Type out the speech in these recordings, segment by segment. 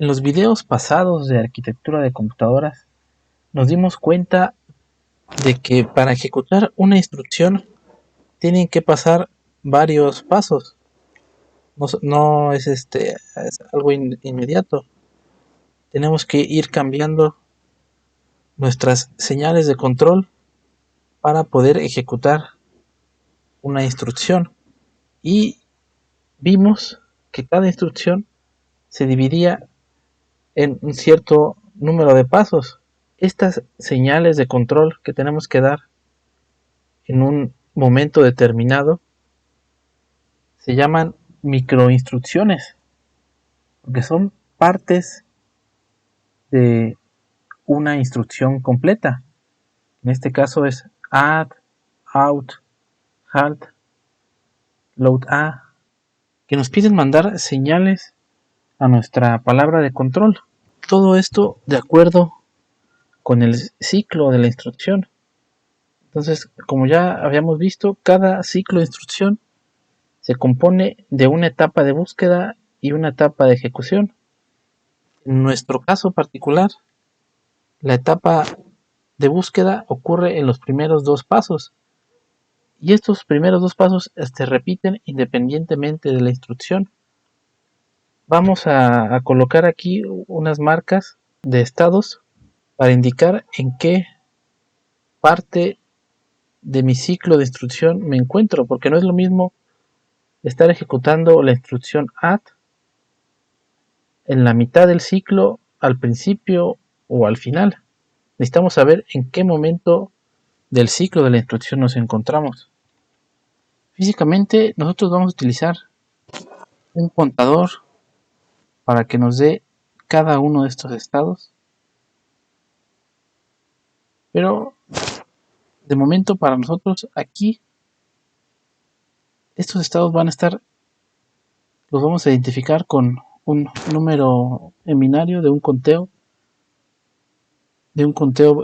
En los videos pasados de arquitectura de computadoras nos dimos cuenta de que para ejecutar una instrucción tienen que pasar varios pasos. No es es algo inmediato. Tenemos que ir cambiando nuestras señales de control para poder ejecutar una instrucción. Y vimos que cada instrucción se dividía en un cierto número de pasos. Estas señales de control que tenemos que dar en un momento determinado se llaman microinstrucciones, porque son partes de una instrucción completa. En este caso es add, out, halt, load A, que nos piden mandar señales a nuestra palabra de control. Todo esto de acuerdo con el ciclo de la instrucción. Entonces, como ya habíamos visto, cada ciclo de instrucción se compone de una etapa de búsqueda y una etapa de ejecución. En nuestro caso particular, la etapa de búsqueda ocurre en los primeros dos pasos, y estos primeros dos pasos se repiten independientemente de la instrucción. Vamos a colocar aquí unas marcas de estados para indicar en qué parte de mi ciclo de instrucción me encuentro, porque no es lo mismo estar ejecutando la instrucción add en la mitad del ciclo, al principio o al final. Necesitamos saber en qué momento del ciclo de la instrucción nos encontramos. Físicamente nosotros vamos a utilizar un contador para que nos dé cada uno de estos estados, pero de momento para nosotros aquí estos estados van a estar, los vamos a identificar con un número en binario de un conteo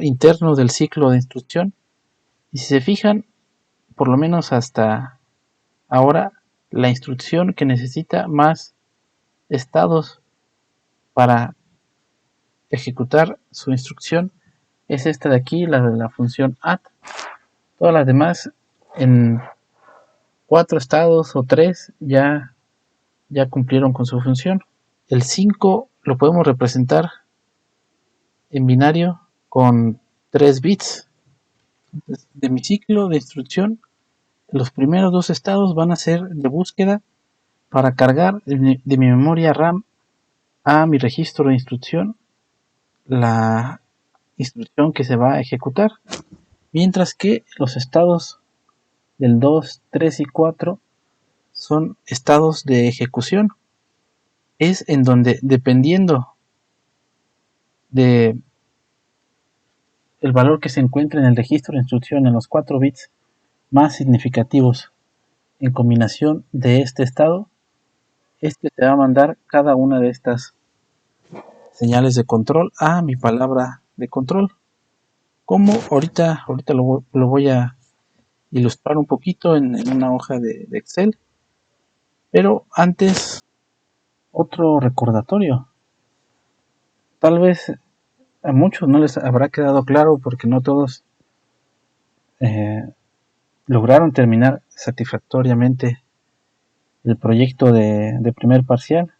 interno del ciclo de instrucción. Y si se fijan, por lo menos hasta ahora, la instrucción que necesita más estados para ejecutar su instrucción es esta de aquí, la de la función add. Todas las demás en 4 estados o 3 ya cumplieron con su función. El 5 lo podemos representar en binario con 3 bits. Entonces, de mi ciclo de instrucción, los primeros dos estados van a ser de búsqueda para cargar de mi memoria RAM a mi registro de instrucción la instrucción que se va a ejecutar, mientras que los estados del 2, 3 y 4 son estados de ejecución. Es en donde, dependiendo de el valor que se encuentre en el registro de instrucción en los 4 bits más significativos en combinación de este estado, este te va a mandar cada una de estas señales de control a mi palabra de control. Como ahorita lo voy a ilustrar un poquito en una hoja de Excel. Pero antes, otro recordatorio. Tal vez a muchos no les habrá quedado claro porque no todos lograron terminar satisfactoriamente el proyecto de primer parcial,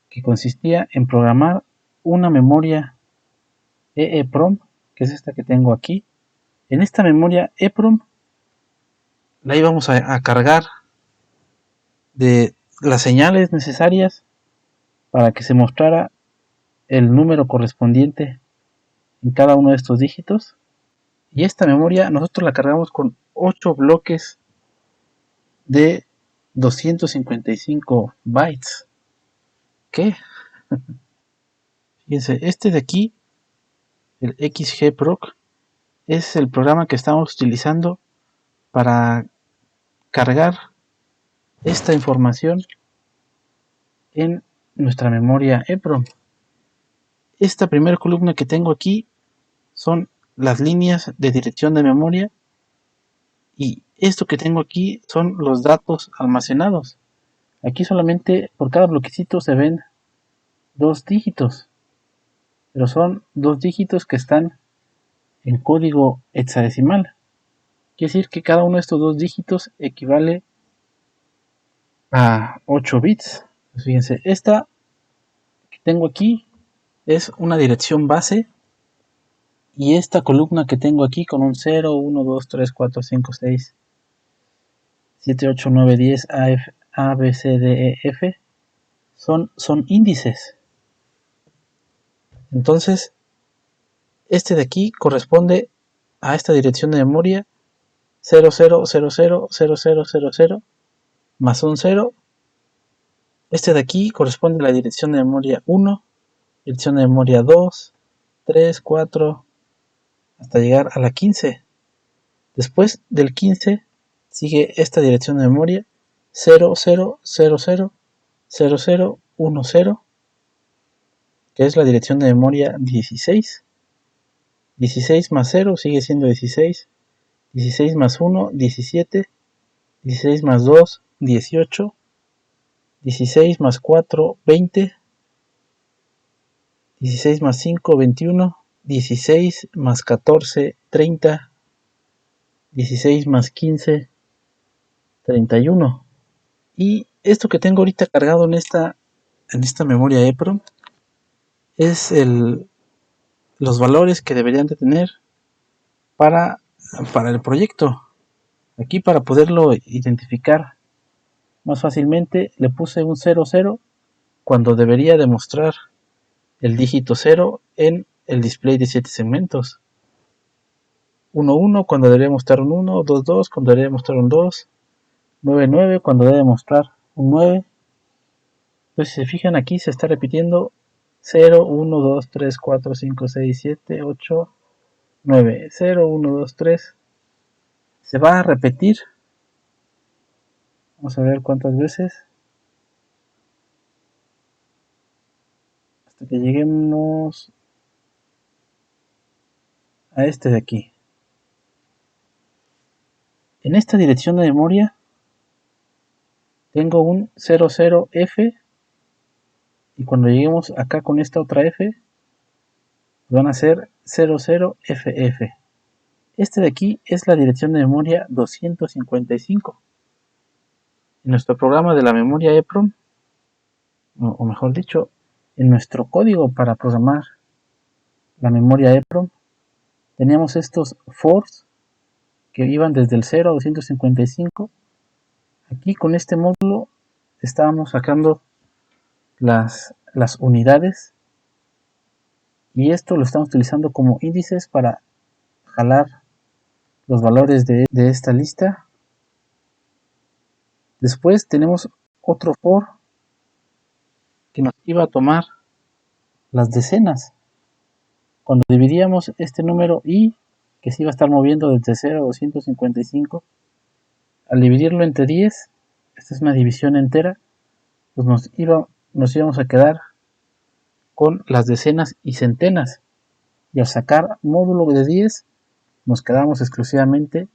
que consistía en programar una memoria EEPROM, que es esta que tengo aquí. En esta memoria EEPROM la íbamos a cargar de las señales necesarias para que se mostrara el número correspondiente en cada uno de estos dígitos. Y esta memoria nosotros la cargamos con 8 bloques de 255 bytes. ¿Qué? Fíjense, este de aquí, el XGProc, es el programa que estamos utilizando para cargar esta información en nuestra memoria EEPROM. Esta primera columna que tengo aquí son las líneas de dirección de memoria, y esto que tengo aquí son los datos almacenados. Aquí solamente por cada bloquecito se ven dos dígitos, pero son dos dígitos que están en código hexadecimal. Quiere decir que cada uno de estos dos dígitos equivale a 8 bits. Pues fíjense, esta que tengo aquí es una dirección base, y esta columna que tengo aquí con un 0, 1, 2, 3, 4, 5, 6, 7, 8, 9, 10, A, B, C, D, E, F, son índices. Entonces, este de aquí corresponde a esta dirección de memoria 00000000 más un 0. Este de aquí corresponde a la dirección de memoria 1, dirección de memoria 2, 3, 4, hasta llegar a la 15. Después del 15 sigue esta dirección de memoria 00000010, que es la dirección de memoria 16. 16 más 0 sigue siendo 16. 16 más 1, 17. 16 más 2, 18. 16 más 4, 20. 16 más 5, 21. 16 más 14, 30. 16 más 15, 31. Y esto que tengo ahorita cargado en esta memoria EEPROM es los valores que deberían de tener para el proyecto. Aquí, para poderlo identificar más fácilmente, le puse un 00 cuando debería demostrar el dígito 0 en el display de 7 segmentos. 11 cuando debería mostrar un 1, 22 cuando debería mostrar un 2, 99 cuando debe mostrar un 9. Entonces, si se fijan, aquí se está repitiendo 0, 1, 2, 3, 4, 5, 6, 7, 8, 9. 0, 1, 2, 3. Se va a repetir. Vamos a ver cuántas veces. Hasta que lleguemos a este de aquí. En esta dirección de memoria tengo un 00F, y cuando lleguemos acá con esta otra F van a ser 00FF. Este de aquí es la dirección de memoria 255. En nuestro programa de la memoria EEPROM, o mejor dicho, en nuestro código para programar la memoria EEPROM, teníamos estos fors que iban desde el 0 a 255. Aquí con este módulo estábamos sacando las unidades, y esto lo estamos utilizando como índices para jalar los valores de esta lista. Después tenemos otro for que nos iba a tomar las decenas. Cuando dividíamos este número i, que se iba a estar moviendo desde 0 a 255, al dividirlo entre 10, esta es una división entera, pues nos íbamos a quedar con las decenas y centenas, y al sacar módulo de 10 nos quedamos exclusivamente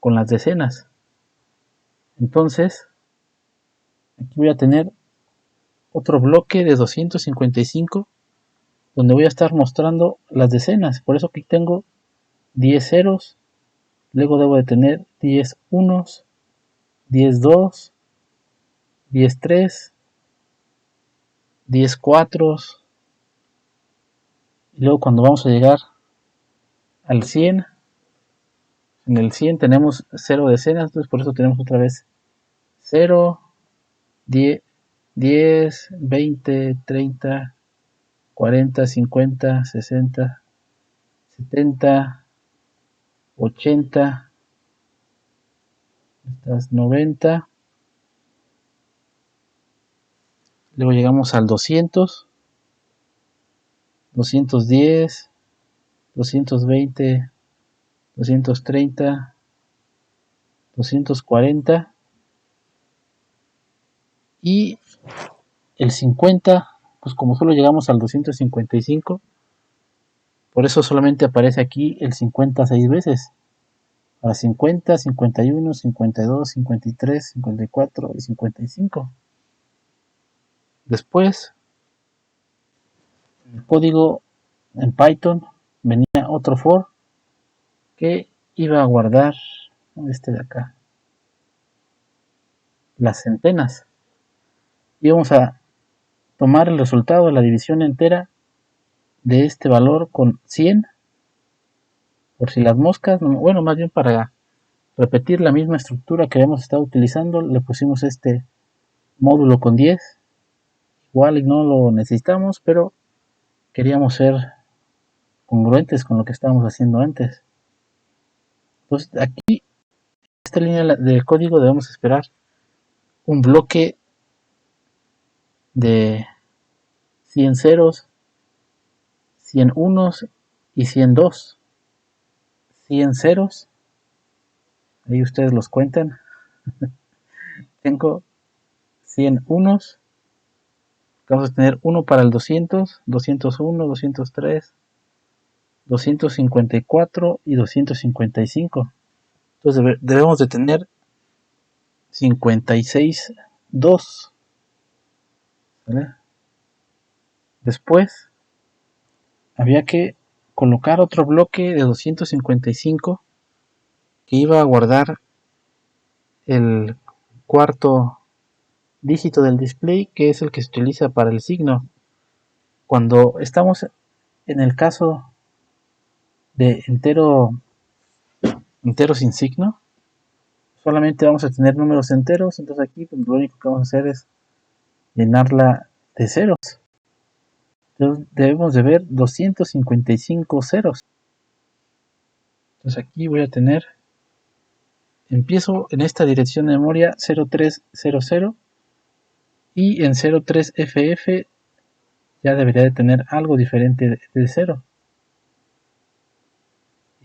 con las decenas. Entonces aquí voy a tener otro bloque de 255 donde voy a estar mostrando las decenas. Por eso aquí tengo 10 ceros, luego debo de tener 10 unos, 10 2, 10 3, 10 4, y luego cuando vamos a llegar al 100, en el 100 tenemos 0 decenas, entonces por eso tenemos otra vez 0, 10, 10, 20, 30, 40, 50, 60, 70, 80, 90. Luego llegamos al 200, 210, 220, 230, 240, y el 50, pues como solo llegamos al 255, por eso solamente aparece aquí el 50 6 veces. Para 50, 51, 52, 53, 54 y 55. Después el código en Python venía otro for que iba a guardar este de acá, las centenas. Íbamos a tomar el resultado de la división entera de este valor con 100, por si las moscas, bueno, más bien para repetir la misma estructura que habíamos estado utilizando, le pusimos este módulo con 10, igual y no lo necesitamos, pero queríamos ser congruentes con lo que estábamos haciendo antes. Entonces aquí, esta línea de código debemos esperar un bloque de 100 ceros, 100 unos y 100 dos. 100 ceros, ahí ustedes los cuentan. Tengo 100 unos, vamos a tener uno para el 200, 201, 203, 254 y 255. Entonces debemos de tener 56 2. ¿Vale? Después había que colocar otro bloque de 255 que iba a guardar el cuarto dígito del display, que es el que se utiliza para el signo. Cuando estamos en el caso de entero sin signo, solamente vamos a tener números enteros, entonces aquí pues, lo único que vamos a hacer es llenarla de ceros. Entonces debemos de ver 255 ceros. Entonces aquí voy a tener, empiezo en esta dirección de memoria 0300 y en 03FF ya debería de tener algo diferente de 0.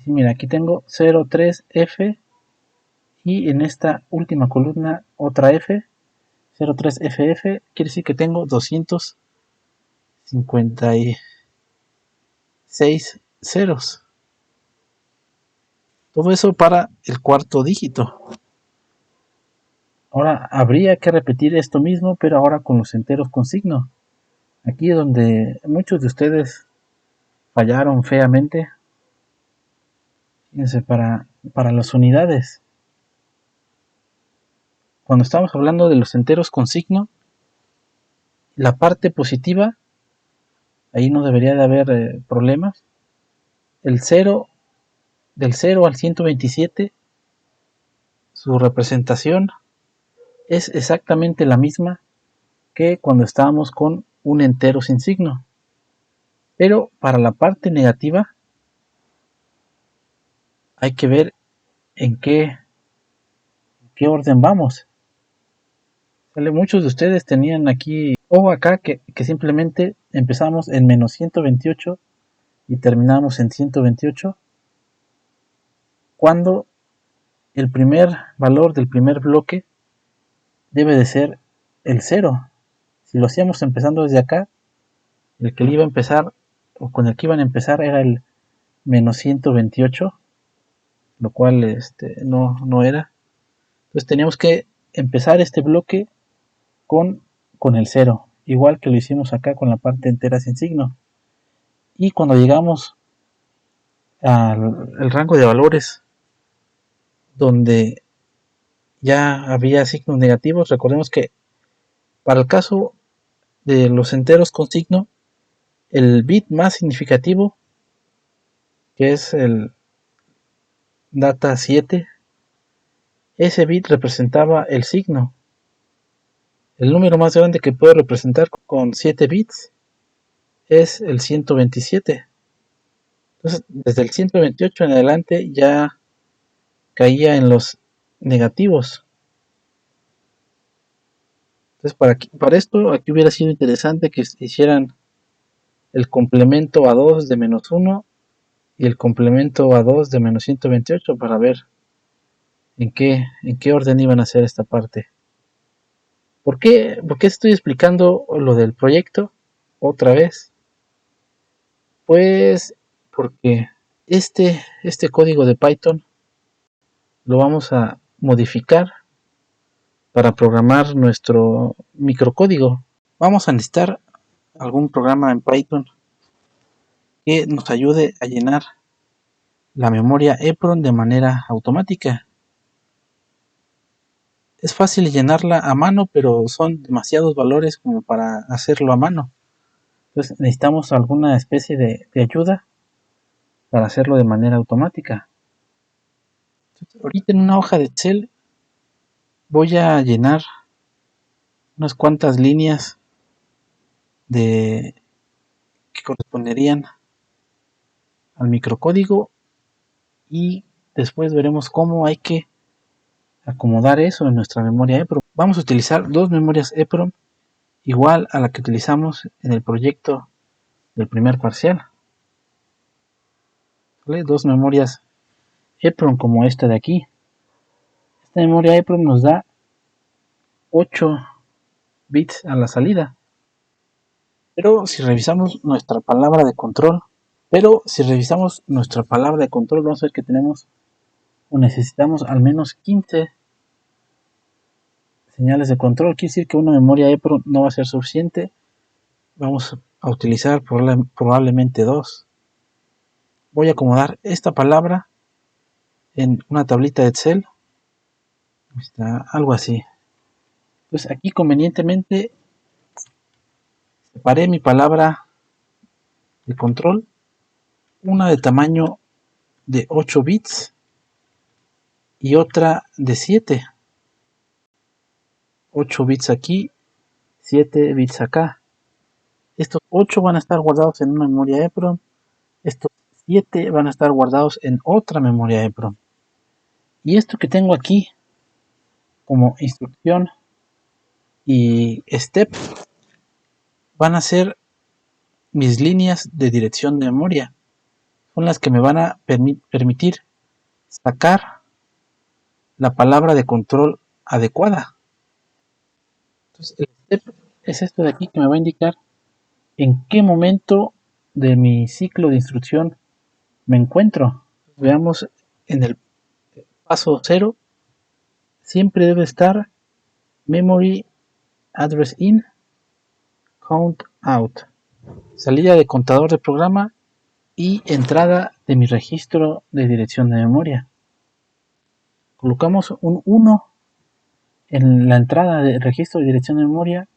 Y mira, aquí tengo 03F y en esta última columna otra F, 03FF, quiere decir que tengo 256 ceros. Todo eso para el cuarto dígito. Ahora habría que repetir esto mismo, pero ahora con los enteros con signo. Aquí es donde muchos de ustedes fallaron feamente. Fíjense, para las unidades. Cuando estamos hablando de los enteros con signo, la parte positiva, ahí no debería de haber problemas. El 0, del 0 al 127, su representación es exactamente la misma que cuando estábamos con un entero sin signo. Pero para la parte negativa hay que ver en qué orden vamos. Muchos de ustedes tenían aquí o acá que simplemente empezamos en menos 128 y terminamos en 128, cuando el primer valor del primer bloque debe de ser el 0. Si lo hacíamos empezando desde acá, el que iba a empezar o con el que iban a empezar era el menos 128, lo cual no era. Entonces teníamos que empezar este bloque con el 0, igual que lo hicimos acá con la parte entera sin signo. Y cuando llegamos al rango de valores donde ya había signos negativos, recordemos que para el caso de los enteros con signo, el bit más significativo, que es el data 7, ese bit representaba el signo. El número más grande que puedo representar con 7 bits es el 127. Entonces, desde el 128 en adelante ya caía en los negativos. Entonces, para esto, aquí hubiera sido interesante que hicieran el complemento a 2 de menos 1 y el complemento a 2 de menos 128 para ver en qué orden iban a hacer esta parte. ¿Por qué estoy explicando lo del proyecto otra vez? Pues porque este código de Python lo vamos a modificar para programar nuestro microcódigo. Vamos a necesitar algún programa en Python que nos ayude a llenar la memoria EEPROM de manera automática. Es fácil llenarla a mano, pero son demasiados valores como para hacerlo a mano. Entonces necesitamos alguna especie de ayuda para hacerlo de manera automática. Entonces, ahorita en una hoja de Excel voy a llenar unas cuantas líneas que corresponderían al microcódigo y después veremos cómo hay que acomodar eso en nuestra memoria EEPROM. Vamos a utilizar dos memorias EEPROM igual a la que utilizamos en el proyecto del primer parcial. ¿Vale? Dos memorias EEPROM como esta de aquí. Esta memoria EEPROM nos da 8 bits a la salida. Pero si revisamos nuestra palabra de control, vamos a ver que tenemos o necesitamos al menos 15 señales de control. Quiere decir que una memoria EEPROM no va a ser suficiente. Vamos a utilizar probablemente dos. Voy a acomodar esta palabra en una tablita de Excel. Está algo así. Entonces aquí convenientemente separé mi palabra de control, una de tamaño de 8 bits y otra de 7. 8 bits aquí, 7 bits acá. Estos 8 van a estar guardados en una memoria EEPROM. Estos 7 van a estar guardados en otra memoria EEPROM. Y esto que tengo aquí como instrucción y step van a ser mis líneas de dirección de memoria. Son las que me van a permitir sacar la palabra de control adecuada. Entonces el step es esto de aquí que me va a indicar en qué momento de mi ciclo de instrucción me encuentro. Veamos en el paso 0 siempre debe estar memory address in, count out, salida de contador de programa y entrada de mi registro de dirección de memoria. Colocamos un 1 en la entrada de registro de dirección de memoria,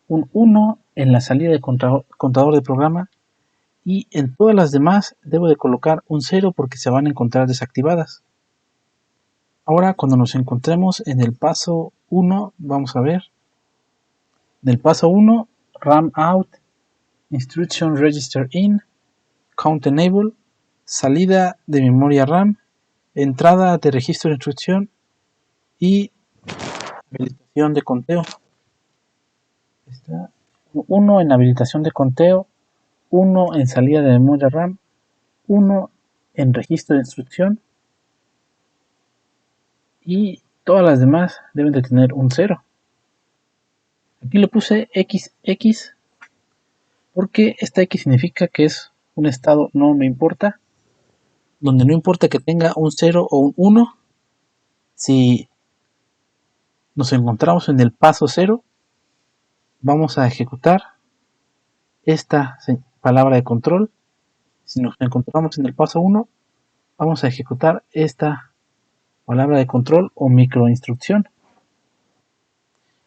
un 1 en la salida de contador de programa y en todas las demás debo de colocar un 0 porque se van a encontrar desactivadas. Ahora cuando nos encontremos en el paso 1, vamos a ver. En el paso 1, RAM out, instruction register in, count enable, salida de memoria RAM, entrada de registro de instrucción y habilitación de conteo. Está 1 en habilitación de conteo, 1 en salida de memoria RAM, 1 en registro de instrucción y todas las demás deben de tener un 0. Aquí le puse XX porque esta X significa que es un estado no me importa, donde no importa que tenga un 0 o un 1, si nos encontramos en el paso 0, vamos a ejecutar esta palabra de control. Si nos encontramos en el paso 1, vamos a ejecutar esta palabra de control o microinstrucción.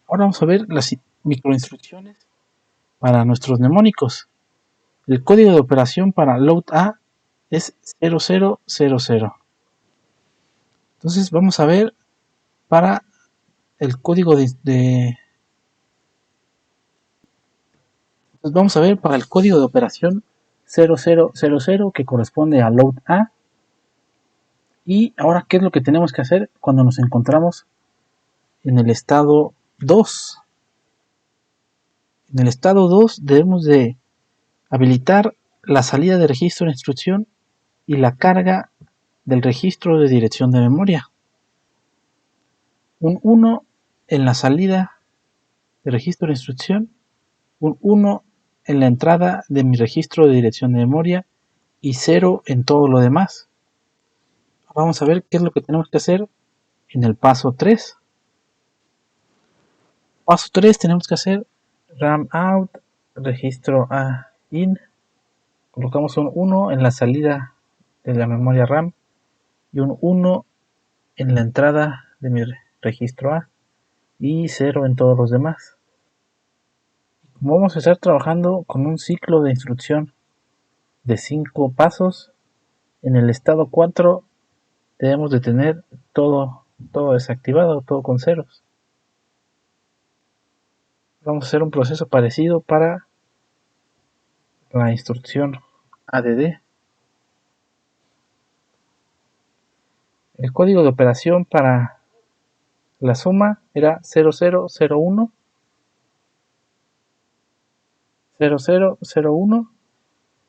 Ahora vamos a ver las microinstrucciones para nuestros mnemónicos. El código de operación para load A es 0000. Entonces vamos a ver para el código vamos a ver para el código de operación 0000 que corresponde a load A. Y ahora, ¿qué es lo que tenemos que hacer cuando nos encontramos en el estado 2? En el estado 2 debemos de habilitar la salida de registro de instrucción y la carga del registro de dirección de memoria. Un 1 en la salida de registro de instrucción, un 1 en la entrada de mi registro de dirección de memoria y 0 en todo lo demás. Ahora vamos a ver qué es lo que tenemos que hacer en el paso 3. Paso 3 tenemos que hacer RAM out, registro A in, Colocamos un 1 en la salida de la memoria RAM y un 1 en la entrada de mi registro A y 0 en todos los demás. Como vamos a estar trabajando con un ciclo de instrucción de 5 pasos, en el estado 4 debemos de tener todo desactivado, todo con ceros. Vamos a hacer un proceso parecido para la instrucción ADD. El código de operación para la suma era 0001 0001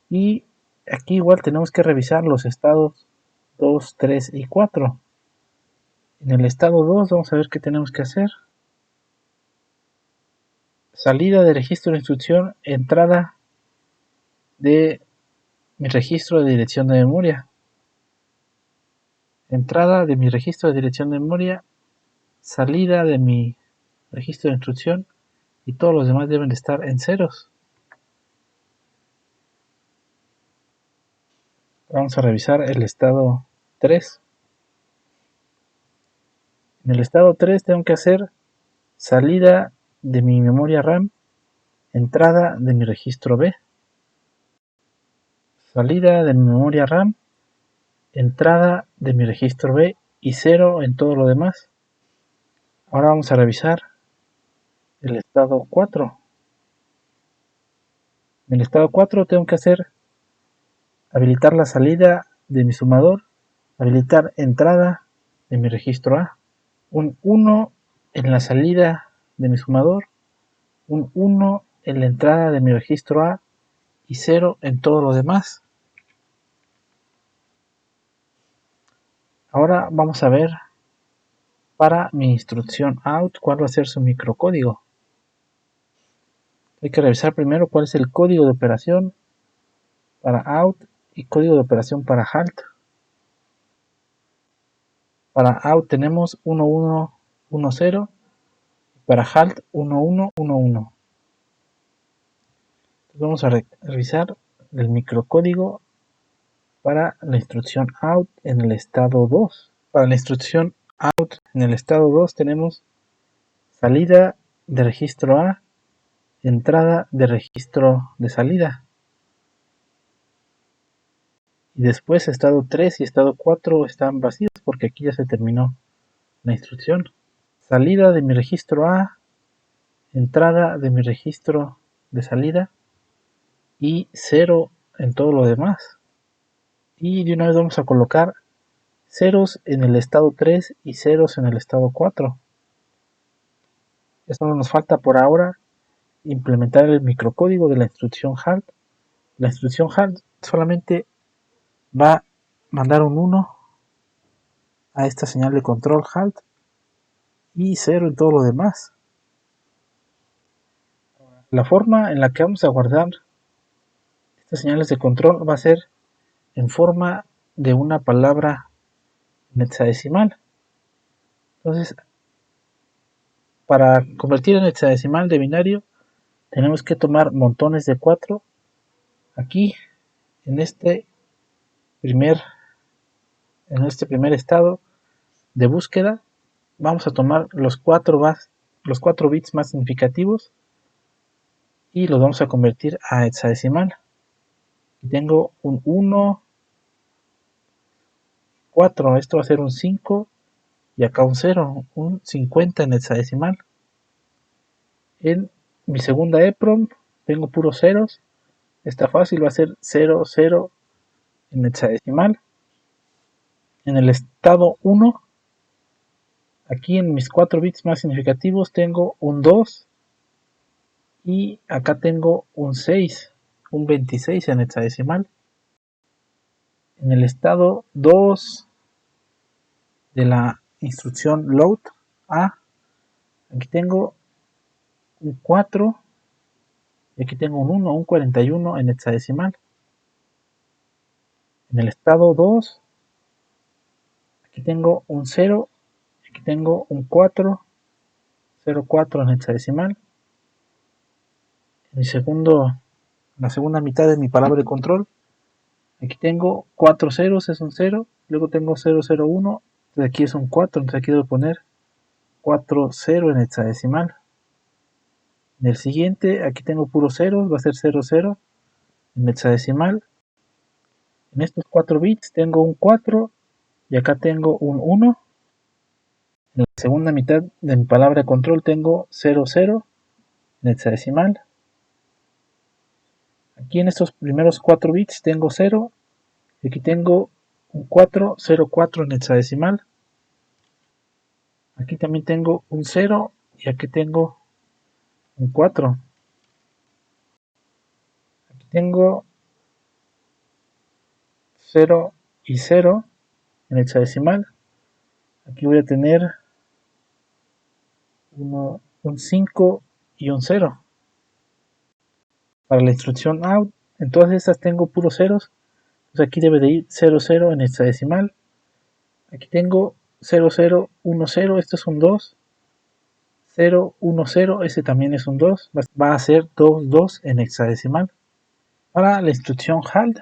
y aquí igual tenemos que revisar los estados 2, 3 y 4. En el estado 2 vamos a ver qué tenemos que hacer. Salida de registro de instrucción, entrada de mi registro de dirección de memoria. Entrada de mi registro de dirección de memoria, salida de mi registro de instrucción y todos los demás deben de estar en ceros. Vamos a revisar el estado 3. En el estado 3 tengo que hacer salida de mi memoria RAM, entrada de mi registro B. Salida de mi memoria RAM, entrada de mi registro B y 0 en todo lo demás. Ahora vamos a revisar el estado 4. En el estado 4 tengo que hacer habilitar la salida de mi sumador, habilitar entrada de mi registro A, un 1 en la salida de mi sumador, un 1 en la entrada de mi registro A y 0 en todo lo demás. Ahora vamos a ver para mi instrucción out cuál va a ser su microcódigo. Hay que revisar primero cuál es el código de operación para out y código de operación para halt. Para out tenemos 1110, para halt 1111. Vamos a revisar el microcódigo para la instrucción out en el estado 2. Para la instrucción out en el estado 2 tenemos salida de registro A, entrada de registro de salida. Y después estado 3 y estado 4 están vacíos porque aquí ya se terminó la instrucción. Salida de mi registro A, entrada de mi registro de salida y 0 en todo lo demás. Y de una vez vamos a colocar ceros en el estado 3 y ceros en el estado 4. Esto no nos falta por ahora implementar el microcódigo de la instrucción halt. La instrucción halt solamente va a mandar un 1 a esta señal de control halt y 0 en todo lo demás. La forma en la que vamos a guardar estas señales de control va a ser en forma de una palabra en hexadecimal. Entonces, para convertir en hexadecimal de binario, tenemos que tomar montones de 4. Aquí, en este primer estado de búsqueda, vamos a tomar los 4 bits más significativos y los vamos a convertir a hexadecimal. Tengo un 1, 4, esto va a ser un 5 y acá un 0, un 50 en hexadecimal. En mi segunda EPROM tengo puros ceros, está fácil, va a ser 0, 0 en hexadecimal. En el estado 1, aquí en mis 4 bits más significativos tengo un 2 y acá tengo un 6, un 26 en hexadecimal. En el estado 2 de la instrucción load A, aquí tengo un 4 y aquí tengo un 1, un 41 en hexadecimal. En el estado 2, aquí tengo un 0, aquí tengo un 4, 0,4 en hexadecimal. En mi segundo la segunda mitad de mi palabra de control. Aquí tengo 4 ceros, es un 0, luego tengo 001, de aquí es un 4, entonces aquí debo poner 40 en hexadecimal. En el siguiente, aquí tengo puros ceros, va a ser 00 en hexadecimal. En estos 4 bits tengo un 4 y acá tengo un 1. En la segunda mitad de mi palabra de control tengo 00 en hexadecimal. Aquí en estos primeros 4 bits tengo 0 y aquí tengo un 404 en hexadecimal. Aquí también tengo un 0 y aquí tengo un 4. Aquí tengo 0 y 0 en hexadecimal. Aquí voy a tener un 5 y un 0. Para la instrucción out, en todas estas tengo puros ceros. Entonces aquí debe de ir 00 en hexadecimal. Aquí tengo 0010, esto es un 2. 010, ese también es un 2. Va a ser 22 en hexadecimal. Para la instrucción HALT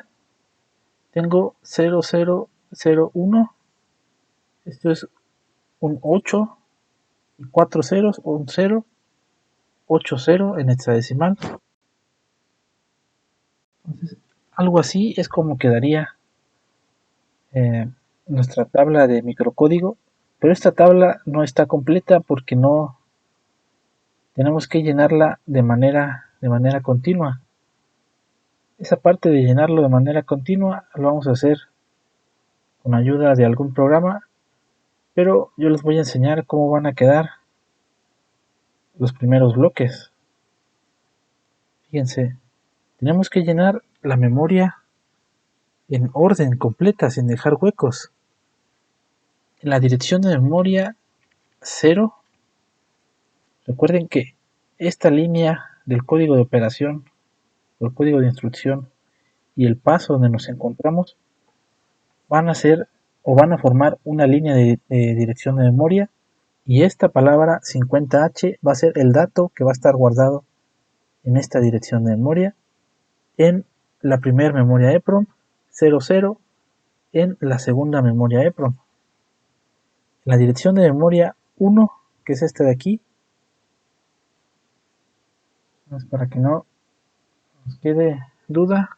tengo 0001. Esto es un 8 y 4 ceros, un 0, 80 en hexadecimal. Entonces, algo así es como quedaría nuestra tabla de microcódigo, pero esta tabla no está completa porque no tenemos que llenarla de manera continua. Esa parte de llenarlo de manera continua lo vamos a hacer con ayuda de algún programa, pero yo les voy a enseñar cómo van a quedar los primeros bloques. Fíjense, tenemos que llenar la memoria en orden completa, sin dejar huecos. En la dirección de memoria 0, recuerden que esta línea del código de operación o el código de instrucción y el paso donde nos encontramos van a ser o van a formar una línea de dirección de memoria, y esta palabra 50H va a ser el dato que va a estar guardado en esta dirección de memoria en la primera memoria EPROM, 00 en la segunda memoria EPROM. La dirección de memoria 1, que es esta de aquí, para que no nos quede duda,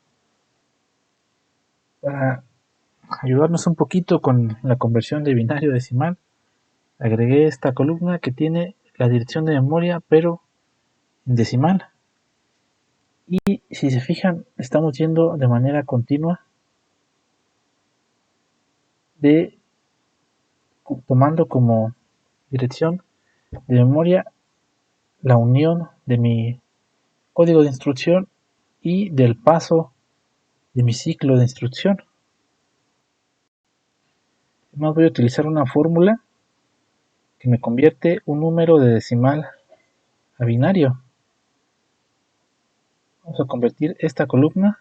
para ayudarnos un poquito con la conversión de binario a decimal, agregué esta columna que tiene la dirección de memoria pero en decimal. Y si se fijan, estamos yendo de manera continua, tomando como dirección de memoria la unión de mi código de instrucción y del paso de mi ciclo de instrucción. Además voy a utilizar una fórmula que me convierte un número de decimal a binario. Vamos a convertir esta columna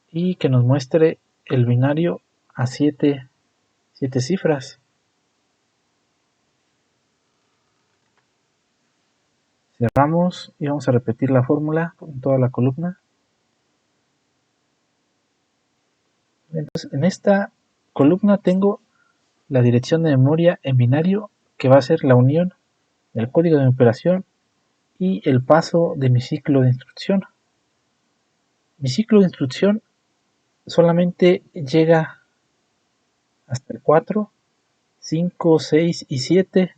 y que nos muestre el binario a 7 cifras. Cerramos y vamos a repetir la fórmula en toda la columna. Entonces, en esta columna tengo la dirección de memoria en binario, que va a ser la unión del código de operación y el paso de mi ciclo de instrucción. Mi ciclo de instrucción solamente llega hasta el 4, 5, 6 y 7.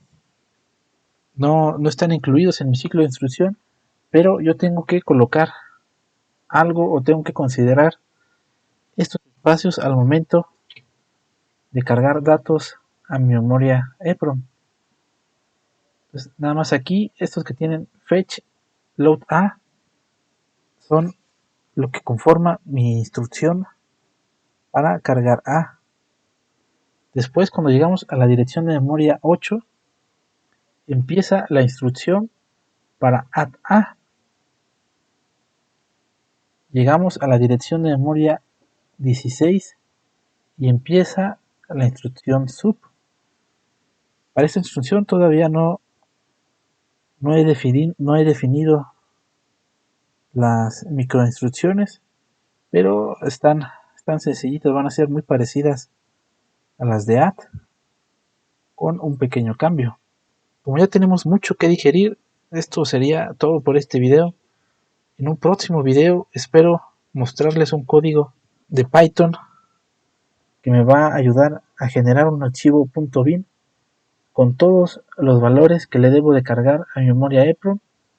No están incluidos en mi ciclo de instrucción, pero yo tengo que colocar algo o tengo que considerar estos espacios al momento de cargar datos a mi memoria EPROM. Entonces, nada más aquí, estos que tienen fetch load A son lo que conforma mi instrucción para cargar A. Después, cuando llegamos a la dirección de memoria 8, empieza la instrucción para add A. Llegamos a la dirección de memoria 16 y empieza la instrucción sub. Para esta instrucción todavía no he definido las microinstrucciones, pero están sencillitas, van a ser muy parecidas a las de add con un pequeño cambio. Como ya tenemos mucho que digerir, esto sería todo por este video. En un próximo video espero mostrarles un código de Python que me va a ayudar a generar un archivo .bin con todos los valores que le debo de cargar a mi memoria EPROM